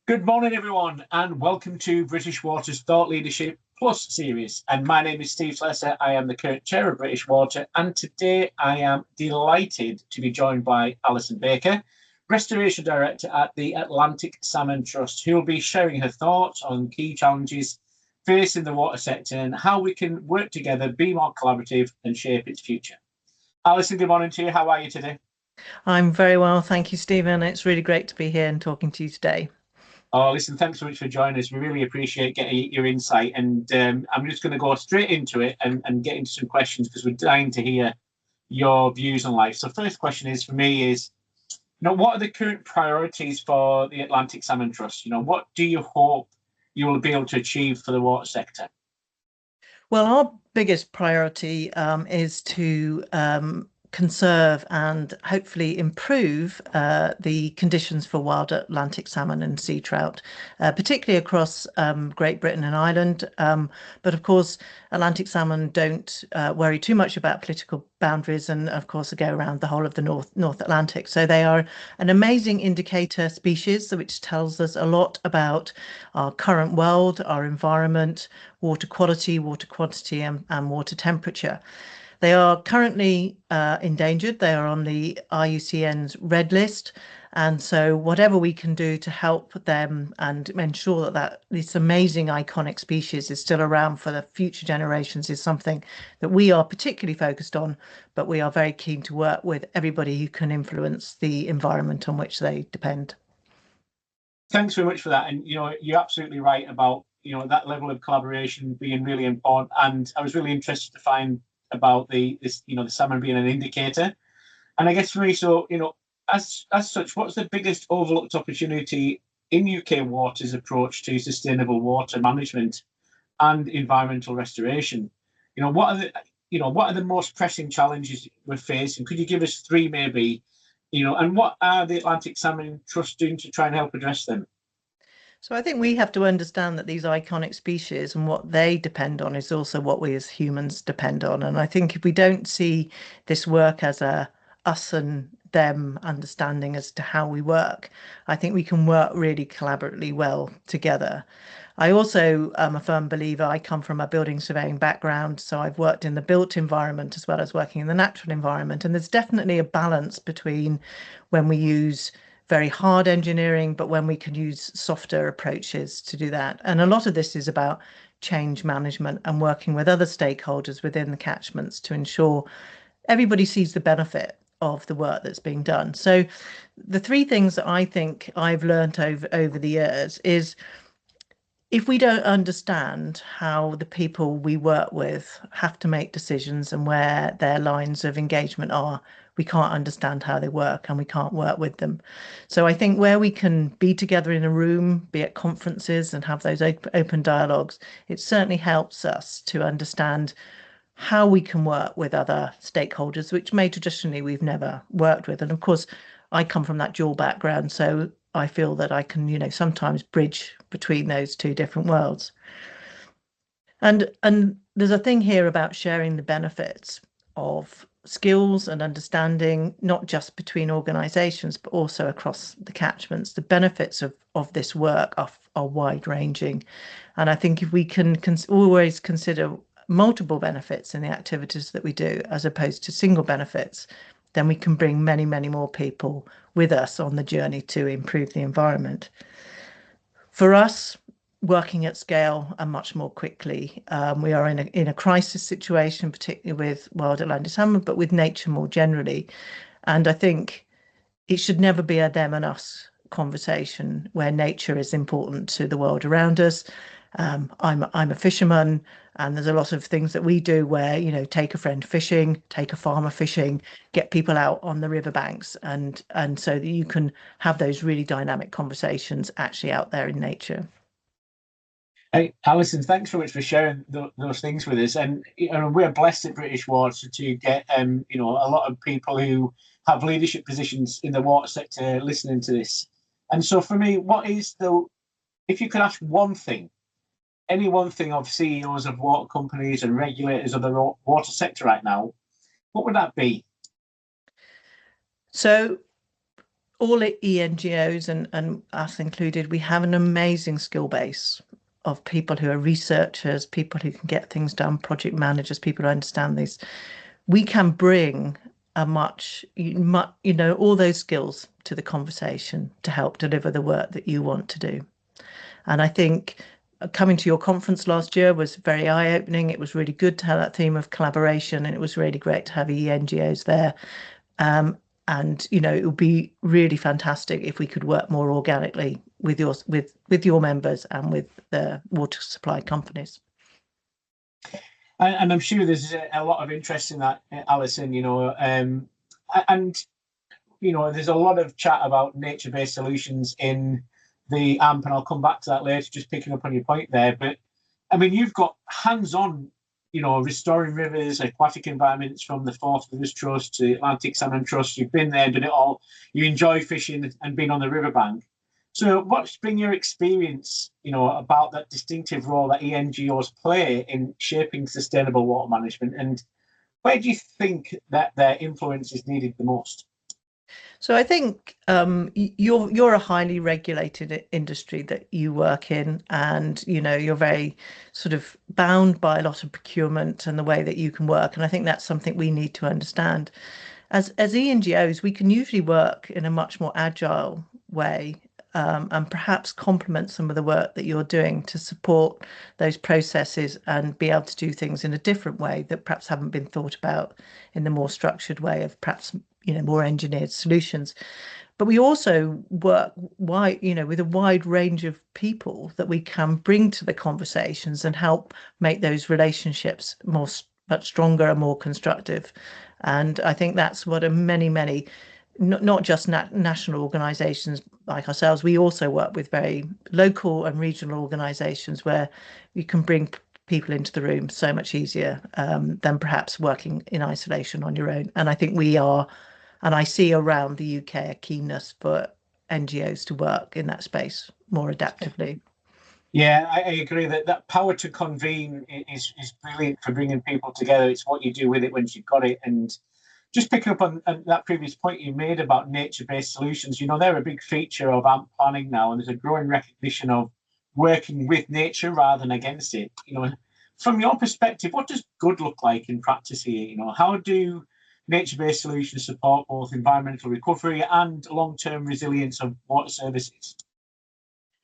Good morning, everyone, and welcome to British Water's Thought Leadership Plus series. And my name is Steve Slessor. I am the current chair of British Water, and today I am delighted to be joined by Alison Baker, Restoration Director at the Atlantic Salmon Trust, who will be sharing her thoughts on key challenges facing the water sector and how we can work together, be more collaborative, and shape its future. Alison, good morning to you. How are you today? I'm very well, thank you, Stephen. It's really great to be here and talking to you today. Oh, listen, thanks so much for joining us. We really appreciate getting your insight. And I'm just going to go straight into it and get into some questions because we're dying to hear your views on life. So, first question is for me is, what are the current priorities for the Atlantic Salmon Trust? What do you hope you will be able to achieve for the water sector? Well, our biggest priority is to conserve and hopefully improve the conditions for wild Atlantic salmon and sea trout, particularly across Great Britain and Ireland. But of course, Atlantic salmon don't worry too much about political boundaries, and of course, they go around the whole of the North Atlantic. So they are an amazing indicator species, which tells us a lot about our current world, our environment, water quality, water quantity, and water temperature. They are currently endangered. They are on the IUCN's red list. And so whatever we can do to help them and ensure that this amazing iconic species is still around for the future generations is something that we are particularly focused on, but we are very keen to work with everybody who can influence the environment on which they depend. Thanks very much for that. And you're absolutely right about that level of collaboration being really important. And I was really interested to find about the salmon being an indicator. And I guess for me, so as such, what's the biggest overlooked opportunity in UK Water's approach to sustainable water management and environmental restoration? What are the most pressing challenges we're facing? Could you give us three, maybe? And what are the Atlantic Salmon Trust doing to try and help address them? So I think we have to understand that these iconic species and what they depend on is also what we as humans depend on. And I think if we don't see this work as a us and them understanding as to how we work, I think we can work really collaboratively well together. I also am a firm believer. I come from a building surveying background, so I've worked in the built environment as well as working in the natural environment. And there's definitely a balance between when we use very hard engineering, but when we can use softer approaches to do that. And a lot of this is about change management and working with other stakeholders within the catchments to ensure everybody sees the benefit of the work that's being done. So the three things that I think I've learned over the years is if we don't understand how the people we work with have to make decisions and where their lines of engagement are, we can't understand how they work and we can't work with them. So I think where we can be together in a room, be at conferences and have those open dialogues, it certainly helps us to understand how we can work with other stakeholders, which may traditionally we've never worked with. And of course, I come from that dual background, so I feel that I can, sometimes bridge between those two different worlds. And there's a thing here about sharing the benefits of skills and understanding, not just between organizations, but also across the catchments. The benefits of this work are wide ranging. And I think if we can always consider multiple benefits in the activities that we do, as opposed to single benefits, then we can bring many, many more people with us on the journey to improve the environment. For us, working at scale and much more quickly, we are in a crisis situation, particularly with wild Atlantic salmon, but with nature more generally. And I think it should never be a them and us conversation where nature is important to the world around us. I'm a fisherman, and there's a lot of things that we do where, take a friend fishing, take a farmer fishing, get people out on the riverbanks, and so that you can have those really dynamic conversations actually out there in nature. Hey, Alison, thanks so much for sharing those things with us. And we're blessed at British Water to get a lot of people who have leadership positions in the water sector listening to this. And so for me, if you could ask one thing, any one thing of CEOs of water companies and regulators of the water sector right now, what would that be? So all ENGOs and us included, we have an amazing skill base of people who are researchers, people who can get things done, project managers, people who understand this. We can bring a all those skills to the conversation to help deliver the work that you want to do. And I think coming to your conference last year was very eye-opening. It was really good to have that theme of collaboration, and it was really great to have ENGOs there. And it would be really fantastic if we could work more organically with your members and with the water supply companies. And I'm sure there's a lot of interest in that, Alison. And there's a lot of chat about nature-based solutions in the AMP, and I'll come back to that later. Just picking up on your point there, but I mean, you've got hands-on, restoring rivers, aquatic environments from the Forth Rivers Trust to Atlantic Salmon Trust. You've been there, done it all. You enjoy fishing and being on the riverbank. So what's been your experience, about that distinctive role that ENGOs play in shaping sustainable water management? And where do you think that their influence is needed the most? So I think you're a highly regulated industry that you work in, and you're very sort of bound by a lot of procurement and the way that you can work. And I think that's something we need to understand. As ENGOs, we can usually work in a much more agile way, and perhaps complement some of the work that you're doing to support those processes and be able to do things in a different way that perhaps haven't been thought about in the more structured way of perhaps more engineered solutions. But we also work with a wide range of people that we can bring to the conversations and help make those relationships much stronger and more constructive. And I think that's what many not just national organisations like ourselves, we also work with very local and regional organisations where you can bring people into the room so much easier than perhaps working in isolation on your own. And I think we are, and I see around the UK a keenness for NGOs to work in that space more adaptively. Yeah, I agree that power to convene is brilliant for bringing people together. It's what you do with it once you've got it. And just picking up on that previous point you made about nature-based solutions, they're a big feature of AMP planning now, and there's a growing recognition of working with nature rather than against it. From your perspective, what does good look like in practice here? How do nature-based solutions support both environmental recovery and long-term resilience of water services?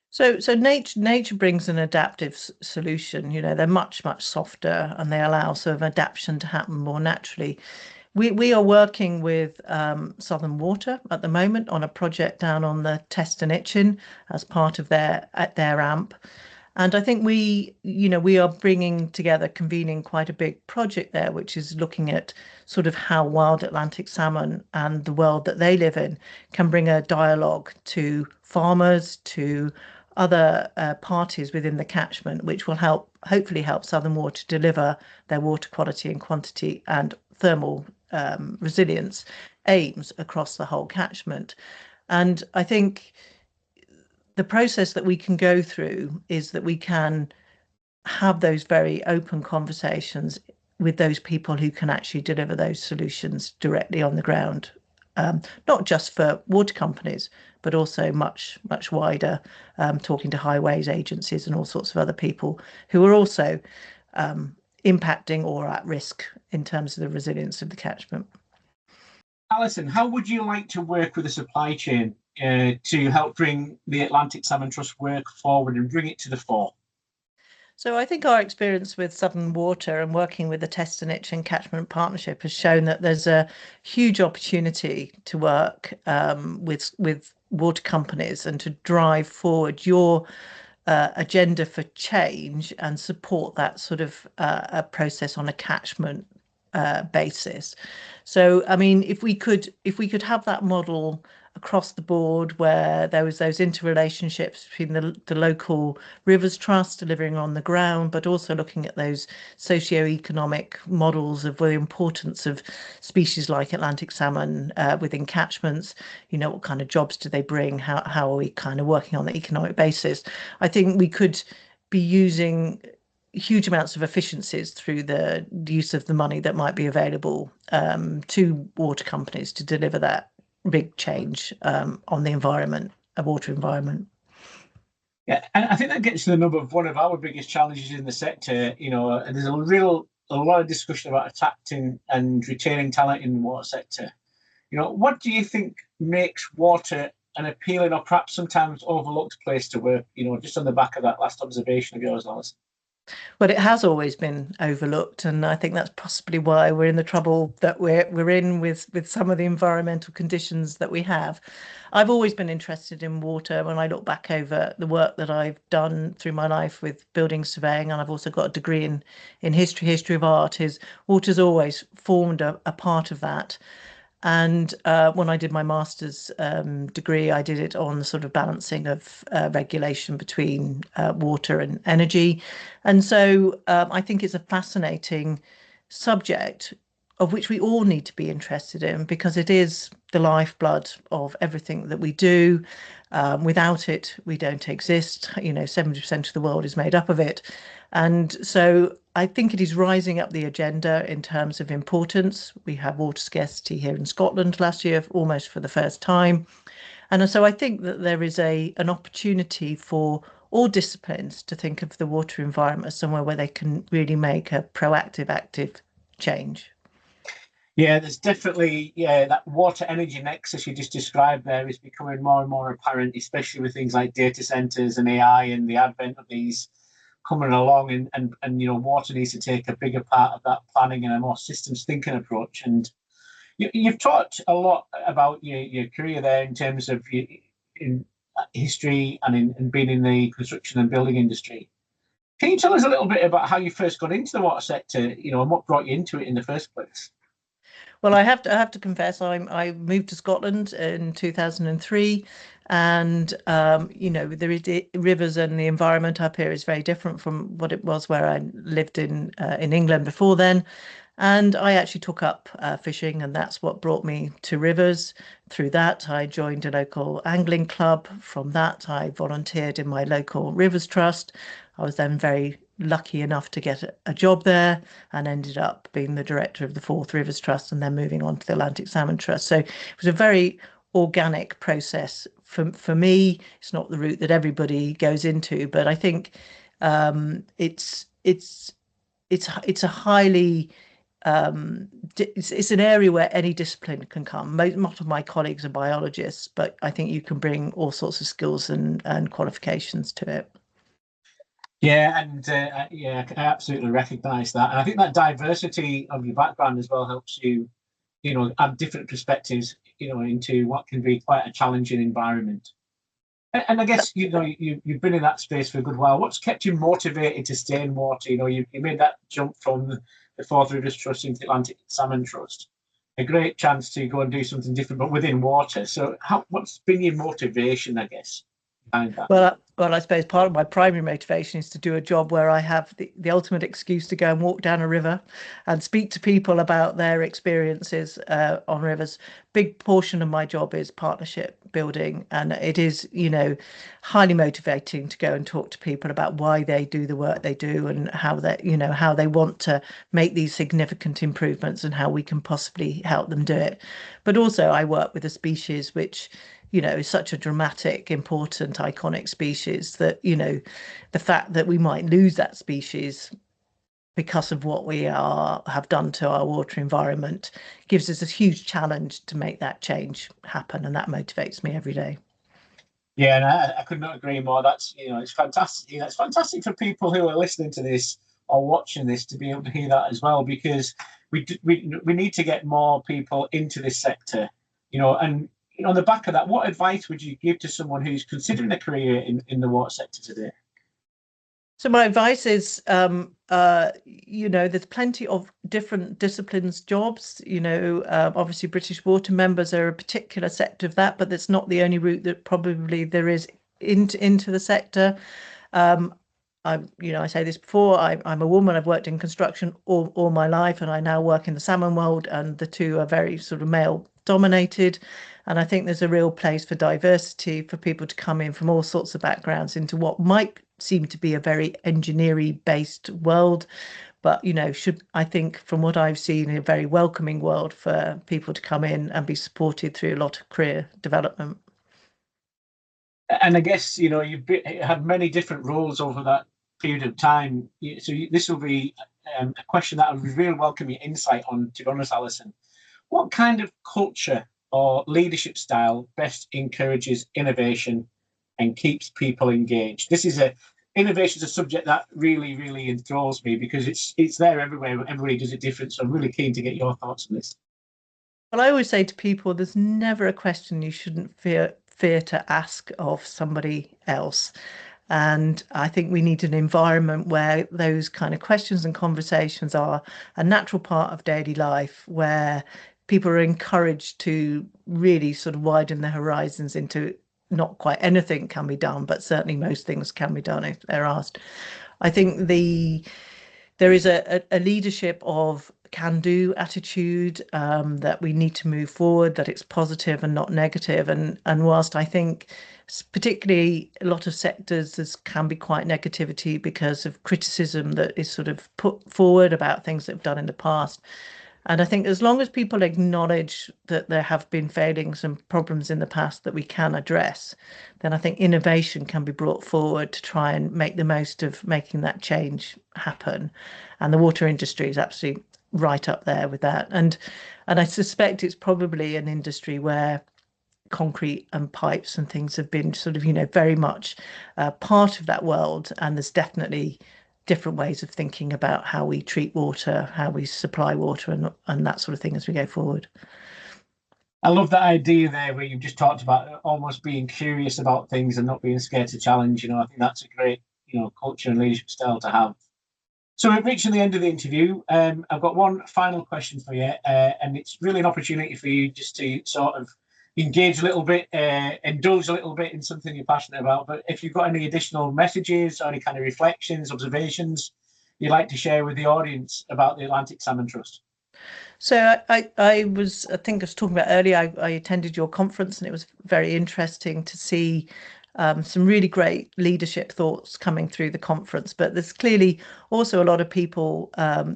So nature brings an adaptive solution. They're much softer, and they allow sort of adaptation to happen more naturally. We are working with Southern Water at the moment on a project down on the Test and Itchen as part of their AMP. And I think we are convening quite a big project there, which is looking at sort of how wild Atlantic salmon and the world that they live in can bring a dialogue to farmers, to other parties within the catchment, which will hopefully help Southern Water deliver their water quality and quantity and thermal resilience aims across the whole catchment. And I think the process that we can go through is that we can have those very open conversations with those people who can actually deliver those solutions directly on the ground, not just for water companies, but also much wider, talking to highways agencies and all sorts of other people who are also impacting or at risk in terms of the resilience of the catchment. Alison, how would you like to work with the supply chain to help bring the Atlantic Salmon Trust work forward and bring it to the fore? So I think our experience with Southern Water and working with the Test and Itchen Catchment Partnership has shown that there's a huge opportunity to work with water companies and to drive forward your agenda for change and support that sort of a process on a catchment basis. So, I mean, if we could have that model across the board where there was those interrelationships between the local rivers trust delivering on the ground, but also looking at those socio-economic models of the importance of species like Atlantic salmon within catchments, what kind of jobs do they bring, how are we kind of working on the economic basis. I think we could be using huge amounts of efficiencies through the use of the money that might be available to water companies to deliver that big change on the environment, a water environment. Yeah, and I think that gets to the nub of one of our biggest challenges in the sector. And there's a lot of discussion about attracting and retaining talent in the water sector. What do you think makes water an appealing or perhaps sometimes overlooked place to work? Just on the back of that last observation of yours, Alice. But it has always been overlooked, and I think that's possibly why we're in the trouble that we're in with some of the environmental conditions that we have. I've always been interested in water. When I look back over the work that I've done through my life with building surveying, and I've also got a degree in history of art, is water's always formed a part of that. And when I did my master's degree, I did it on the sort of balancing of regulation between water and energy. And so I think it's a fascinating subject of which we all need to be interested in, because it is the lifeblood of everything that we do. Without it, we don't exist. 70% of the world is made up of it. And so I think it is rising up the agenda in terms of importance. We had water scarcity here in Scotland last year, almost for the first time. And so I think that there is an opportunity for all disciplines to think of the water environment as somewhere where they can really make a proactive, active change. Yeah, there's definitely, that water energy nexus you just described there is becoming more and more apparent, especially with things like data centers and AI and the advent of these coming along, and water needs to take a bigger part of that planning and a more systems thinking approach. And you've talked a lot about your career there in terms of in history and in being in the construction and building industry. Can you tell us a little bit about how you first got into the water sector, and what brought you into it in the first place? Well, I have to confess, I moved to Scotland in 2003, and there is rivers, and the environment up here is very different from what it was where I lived in England before then. And I actually took up fishing, and that's what brought me to rivers. Through that, I joined a local angling club. From that, I volunteered in my local rivers trust. I was then very lucky enough to get a job there, and ended up being the director of the Fourth Rivers Trust, and then moving on to the Atlantic Salmon Trust. So it was a very organic process for me. It's not the route that everybody goes into, but I think it's a highly it's an area where any discipline can come. Most of my colleagues are biologists, but I think you can bring all sorts of skills and qualifications to it. Yeah, and I absolutely recognise that. And I think that diversity of your background as well helps you, add different perspectives, into what can be quite a challenging environment. And I guess, you've been in that space for a good while. What's kept you motivated to stay in water? You made that jump from the Fourth Rivers Trust into the Atlantic Salmon Trust. A great chance to go and do something different, but within water. So what's been your motivation, I guess, behind that? Well, I suppose part of my primary motivation is to do a job where I have the ultimate excuse to go and walk down a river and speak to people about their experiences on rivers. Big portion of my job is partnership building, and it is, highly motivating to go and talk to people about why they do the work they do, and how they want to make these significant improvements, and how we can possibly help them do it. But also I work with a species which is such a dramatic, important, iconic species that, the fact that we might lose that species because of what we have done to our water environment gives us a huge challenge to make that change happen. And that motivates me every day. Yeah, and I could not agree more. That's, it's fantastic. It's fantastic for people who are listening to this or watching this to be able to hear that as well, because we need to get more people into this sector, and on the back of that, what advice would you give to someone who's considering a career in the water sector today? So my advice is, there's plenty of different disciplines, jobs. Obviously British Water members are a particular sector of that, but that's not the only route that probably there is into the sector. I say this before, I'm a woman. I've worked in construction all my life, and I now work in the salmon world, and the two are very sort of male dominated. And I think there's a real place for diversity, for people to come in from all sorts of backgrounds into what might seem to be a very engineering based world. but should, I think, from what I've seen, a very welcoming world for people to come in and be supported through a lot of career development. And I guess you've had many different roles over that period of time. So this will be a question that I would really welcome your insight on. To be honest, Alison, what kind of culture or leadership style best encourages innovation and keeps people engaged? Innovation is a subject that really, really enthralls me because it's there everywhere. Everybody does it different. So I'm really keen to get your thoughts on this. Well, I always say to people, there's never a question you shouldn't fear to ask of somebody else. And I think we need an environment where those kind of questions and conversations are a natural part of daily life, where people are encouraged to really sort of widen their horizons into not quite anything can be done, but certainly most things can be done if they're asked. I think there is a leadership of can-do attitude, that we need to move forward, that it's positive and not negative. And whilst I think particularly a lot of sectors can be quite negativity because of criticism that is sort of put forward about things that have done in the past. And I think as long as people acknowledge that there have been failings and problems in the past that we can address, then I think innovation can be brought forward to try and make the most of making that change happen. And the water industry is absolutely right up there with that. And I suspect it's probably an industry where concrete and pipes and things have been sort of, very much part of that world. And there's definitely different ways of thinking about how we treat water, how we supply water, and that sort of thing as we go forward. I love that idea there where you've just talked about almost being curious about things and not being scared to challenge. I think that's a great, culture and leadership style to have. So we're reaching the end of the interview. I've got one final question for you, and it's really an opportunity for you just to sort of engage a little bit, indulge a little bit in something you're passionate about. But if you've got any additional messages or any kind of reflections, observations you'd like to share with the audience about the Atlantic Salmon Trust. So I think I was talking about earlier, I attended your conference and it was very interesting to see some really great leadership thoughts coming through the conference. But there's clearly also a lot of people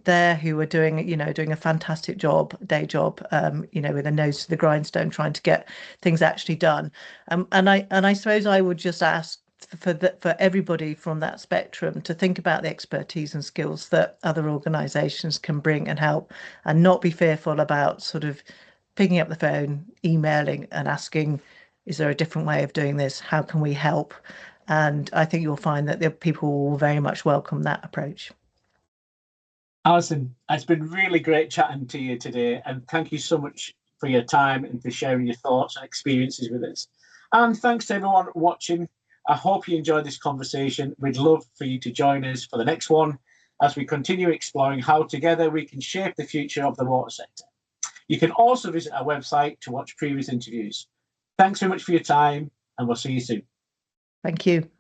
there who are doing a fantastic day job, with a nose to the grindstone, trying to get things actually done. And I suppose I would just ask for everybody from that spectrum to think about the expertise and skills that other organisations can bring and help, and not be fearful about sort of picking up the phone, emailing and asking, is there a different way of doing this? How can we help? And I think you'll find that the people will very much welcome that approach. Alison, it's been really great chatting to you today, and thank you so much for your time and for sharing your thoughts and experiences with us. And thanks to everyone watching. I hope you enjoyed this conversation. We'd love for you to join us for the next one as we continue exploring how together we can shape the future of the water sector. You can also visit our website to watch previous interviews. Thanks so much for your time, and we'll see you soon. Thank you.